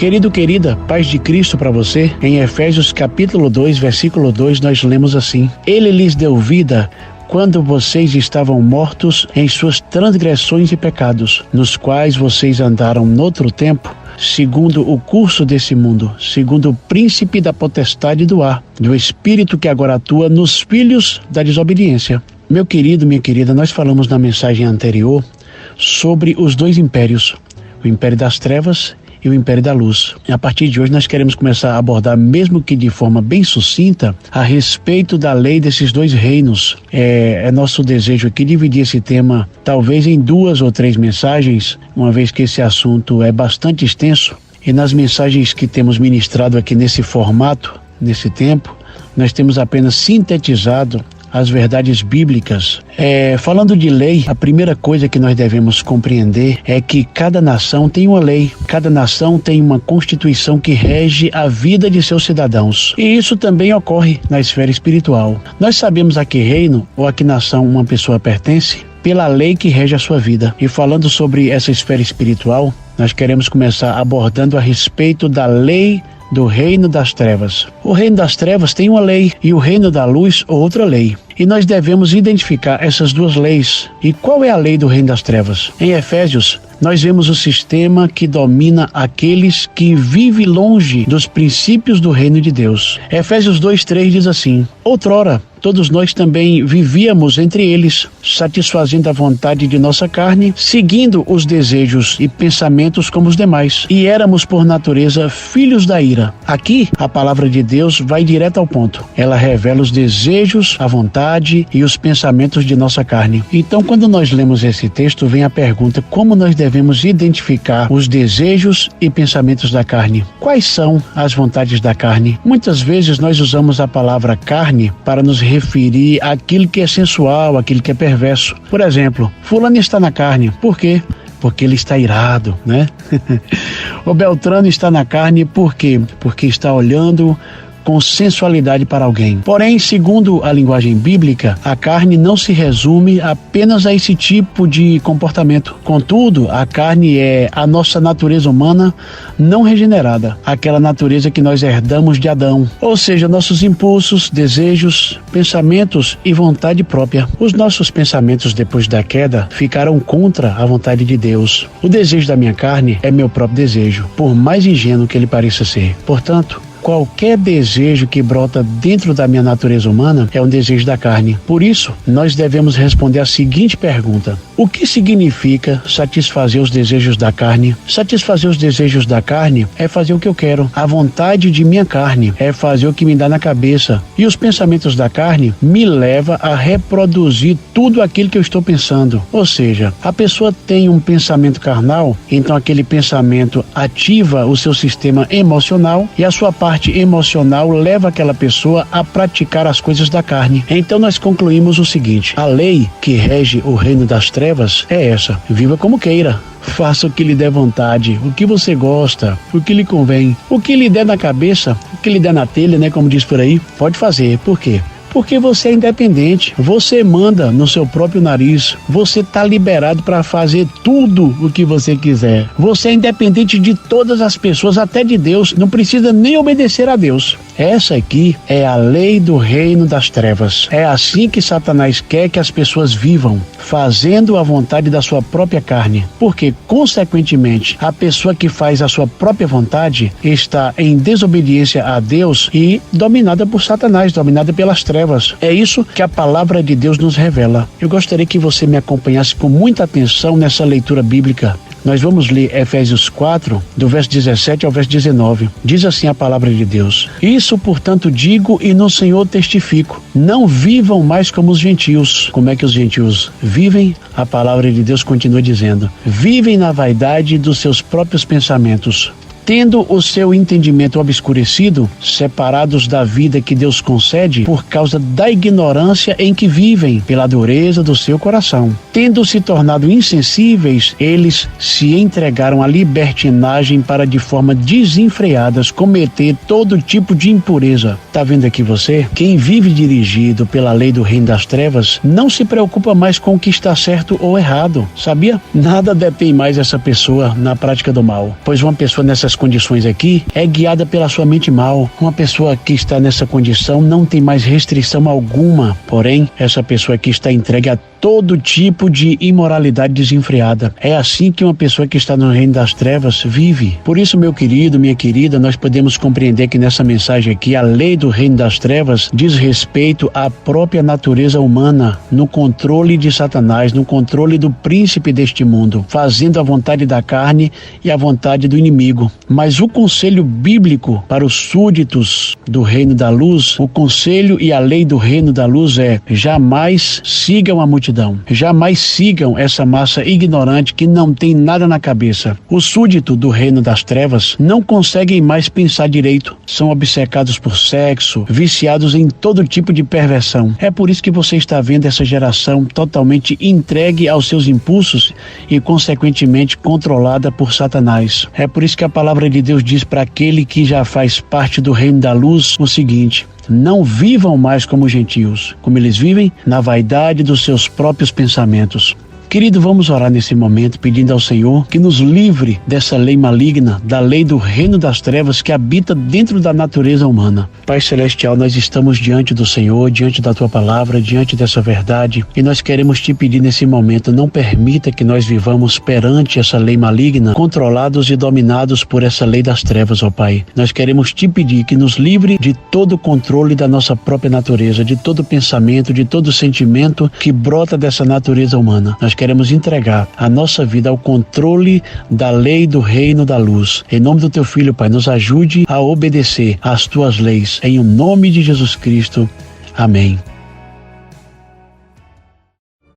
Querido, querida, paz de Cristo para você. Em Efésios capítulo 2, versículo 2, nós lemos assim: Ele lhes deu vida quando vocês estavam mortos em suas transgressões e pecados, nos quais vocês andaram noutro tempo, segundo o curso desse mundo, segundo o príncipe da potestade do ar, do espírito que agora atua nos filhos da desobediência. Meu querido, minha querida, nós falamos na mensagem anterior sobre os dois impérios, o império das trevas e o império da luz. A partir de hoje nós queremos começar a abordar, mesmo que de forma bem sucinta, a respeito da lei desses dois reinos. É nosso desejo aqui dividir esse tema talvez em 2 ou 3 mensagens, uma vez que esse assunto é bastante extenso, e nas mensagens que temos ministrado aqui nesse formato, nesse tempo, nós temos apenas sintetizado as verdades bíblicas. Falando de lei, a primeira coisa que nós devemos compreender é que cada nação tem uma lei, cada nação tem uma constituição que rege a vida de seus cidadãos. E isso também ocorre na esfera espiritual. Nós sabemos a que reino ou a que nação uma pessoa pertence pela lei que rege a sua vida. E falando sobre essa esfera espiritual, nós queremos começar abordando a respeito da lei do reino das trevas. O reino das trevas tem uma lei e o reino da luz outra lei. E nós devemos identificar essas duas leis. E qual é a lei do reino das trevas? Em Efésios, nós vemos o sistema que domina aqueles que vivem longe dos princípios do reino de Deus. Efésios 2:3 diz assim: Outrora, todos nós também vivíamos entre eles, satisfazendo a vontade de nossa carne, seguindo os desejos e pensamentos como os demais. E éramos, por natureza, filhos da ira. Aqui, a palavra de Deus vai direto ao ponto. Ela revela os desejos, a vontade e os pensamentos de nossa carne. Então, quando nós lemos esse texto, vem a pergunta: como nós devemos identificar os desejos e pensamentos da carne? Quais são as vontades da carne? Muitas vezes nós usamos a palavra carne para nos referir àquilo que é sensual, àquilo que é perverso. Por exemplo, fulano está na carne. Por quê? Porque ele está irado, né? O Beltrano está na carne por quê? Porque está olhando com sensualidade para alguém. Porém, segundo a linguagem bíblica, a carne não se resume apenas a esse tipo de comportamento. Contudo, a carne é a nossa natureza humana não regenerada, aquela natureza que nós herdamos de Adão, ou seja, nossos impulsos, desejos, pensamentos e vontade própria. Os nossos pensamentos depois da queda ficaram contra a vontade de Deus. O desejo da minha carne é meu próprio desejo, por mais ingênuo que ele pareça ser. Portanto, qualquer desejo que brota dentro da minha natureza humana é um desejo da carne. Por isso, nós devemos responder a seguinte pergunta: o que significa satisfazer os desejos da carne? Satisfazer os desejos da carne é fazer o que eu quero. A vontade de minha carne é fazer o que me dá na cabeça. E os pensamentos da carne me levam a reproduzir tudo aquilo que eu estou pensando. Ou seja, a pessoa tem um pensamento carnal, então aquele pensamento ativa o seu sistema emocional e a sua parte emocional leva aquela pessoa a praticar as coisas da carne. Então nós concluímos o seguinte: a lei que rege o reino das trevas é essa: viva como queira, faça o que lhe der vontade, o que você gosta, o que lhe convém, o que lhe der na cabeça, o que lhe der na telha, né, como diz por aí, pode fazer. Por quê? Porque você é independente, você manda no seu próprio nariz, você está liberado para fazer tudo o que você quiser. Você é independente de todas as pessoas, até de Deus, não precisa nem obedecer a Deus. Essa aqui é a lei do reino das trevas. É assim que Satanás quer que as pessoas vivam, fazendo a vontade da sua própria carne. Porque, consequentemente, a pessoa que faz a sua própria vontade está em desobediência a Deus e dominada por Satanás, dominada pelas trevas. É isso que a palavra de Deus nos revela. Eu gostaria que você me acompanhasse com muita atenção nessa leitura bíblica. Nós vamos ler Efésios 4, do verso 17 ao verso 19. Diz assim a palavra de Deus: Isso, portanto, digo e no Senhor testifico: não vivam mais como os gentios. Como é que os gentios vivem? A palavra de Deus continua dizendo: vivem na vaidade dos seus próprios pensamentos, tendo o seu entendimento obscurecido, separados da vida que Deus concede por causa da ignorância em que vivem, pela dureza do seu coração. Tendo se tornado insensíveis, eles se entregaram à libertinagem para, de forma desenfreadas, cometer todo tipo de impureza. Tá vendo aqui você? Quem vive dirigido pela lei do reino das trevas não se preocupa mais com o que está certo ou errado, sabia? Nada detém mais essa pessoa na prática do mal, pois uma pessoa nessa nessas condições aqui é guiada pela sua mente mal. Uma pessoa que está nessa condição não tem mais restrição alguma, porém, essa pessoa aqui está entregue a todo tipo de imoralidade desenfreada. É assim que uma pessoa que está no reino das trevas vive. Por isso, meu querido, minha querida, nós podemos compreender que nessa mensagem aqui, a lei do reino das trevas diz respeito à própria natureza humana, no controle de Satanás, no controle do príncipe deste mundo, fazendo a vontade da carne e a vontade do inimigo. Mas o conselho bíblico para os súditos do reino da luz, o conselho e a lei do reino da luz é: jamais sigam a multidão. Jamais sigam essa massa ignorante que não tem nada na cabeça. Os súditos do reino das trevas não conseguem mais pensar direito. São obcecados por sexo, viciados em todo tipo de perversão. É por isso que você está vendo essa geração totalmente entregue aos seus impulsos e, consequentemente, controlada por Satanás. É por isso que a palavra de Deus diz para aquele que já faz parte do reino da luz o seguinte: não vivam mais como gentios, como eles vivem na vaidade dos seus próprios pensamentos. Querido, vamos orar nesse momento pedindo ao Senhor que nos livre dessa lei maligna, da lei do reino das trevas que habita dentro da natureza humana. Pai Celestial, nós estamos diante do Senhor, diante da Tua palavra, diante dessa verdade, e nós queremos Te pedir nesse momento: não permita que nós vivamos perante essa lei maligna, controlados e dominados por essa lei das trevas, ó Pai. Nós queremos Te pedir que nos livre de todo o controle da nossa própria natureza, de todo pensamento, de todo sentimento que brota dessa natureza humana. Nós queremos entregar a nossa vida ao controle da lei do reino da luz. Em nome do Teu Filho, Pai, nos ajude a obedecer às Tuas leis. Em o nome de Jesus Cristo. Amém.